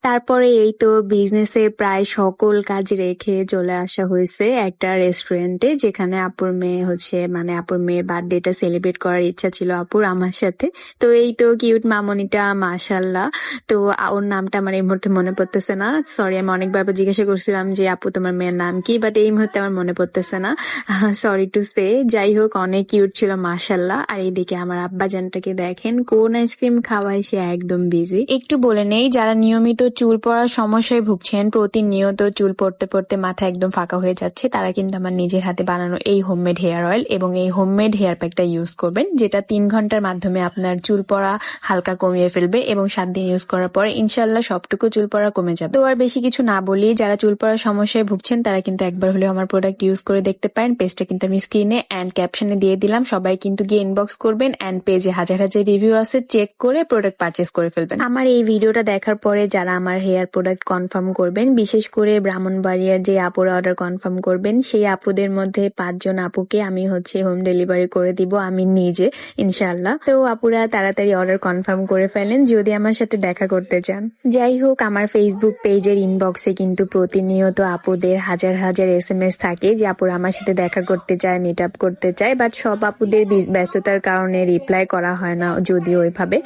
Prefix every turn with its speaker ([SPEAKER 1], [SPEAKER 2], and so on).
[SPEAKER 1] তারপরে এই তো বিজনেসের প্রায় সকল কাজ রেখে চলে আসা হয়েছে একটা রেস্টুরেন্টে, যেখানে আপুর মেয়ে মানে আপুর মেয়ের বার্থডেটা সেলিব্রেট করার ইচ্ছা ছিল আপুর আমার সাথে। তো এই তো কিউট মামনিটা, মাশাল্লাহ। তো ওর নামটা আমার এই মুহূর্তে মনে পড়তেছে না, সরি। আমি অনেকবার জিজ্ঞাসা করছিলাম যে আপু তোমার মেয়ের নাম কি, বাট এই মুহূর্তে আমার মনে পড়তেছে না, সরি টু সে। যাই হোক, অনেক কিউট ছিল মাশাল্লাহ। আর এইদিকে আমার আব্বাজানটাকে দেখেন, কোন আইসক্রিম খাওয়ায় সে একদম বিজি। একটু বলে নেই, যারা নিয়মিত চুল পড়ার সমস্যায় ভুগছেন, প্রতিনিয়ত চুল পড়তে পড়তে মাথা একদম ফাঁকা হয়ে যাচ্ছে, তারা কিন্তু আমার নিজের হাতে বানানো এই হোমমেড হেয়ার অয়েল এবং এই হোমমেড হেয়ার প্যাকটা ইউজ করবেন, যেটা 3 ঘন্টার মাধ্যমে আপনার চুল পড়া হালকা কমিয়ে ফেলবে এবং 7 দিন ইউজ করার পরে ইনশাল্লাহ সবটুকু চুল পড়া কমে যাবে। তো আর বেশি কিছু না বলি, যারা চুল পড়ার সমস্যায় ভুগছেন তারা কিন্তু একবার হলেও আমার প্রোডাক্ট ইউজ করে দেখতে পারেন। পেজটা কিন্তু আমি স্ক্রিনে এন্ড ক্যাপশনে দিয়ে দিলাম, সবাই কিন্তু গিয়ে ইনবক্স করবেন এন্ড পেজে হাজার হাজার রিভিউ আছে, চেক করে প্রোডাক্ট পারচেস করে ফেলবেন। আমার এই ভিডিওটা দেখার পরে যারা আমার হেয়ার প্রোডাক্ট কনফার্ম করবেন, বিশেষ করে ব্রাহ্মণবাড়িয়ার যে আপুরা অর্ডার কনফার্ম করবেন, সেই আপুদের মধ্যে 5 জন আপুকে আমি হোম ডেলিভারি করে দিব আমি নিজে ইনশাআল্লাহ। তো আপুরা তাড়াতাড়ি অর্ডার কনফার্ম করে ফেলেন যদি আমার সাথে দেখা করতে চান। যাই হোক, আমার ফেসবুক পেজের ইনবক্সে কিন্তু প্রতিনিয়ত আপুদের হাজার হাজার SMS থাকে যে আপুরা আমার সাথে দেখা করতে চায়, মিট আপ করতে চায়, বাট সব আপুদের ব্যস্ততার কারণে রিপ্লাই করা হয় না যদিও ওইভাবে।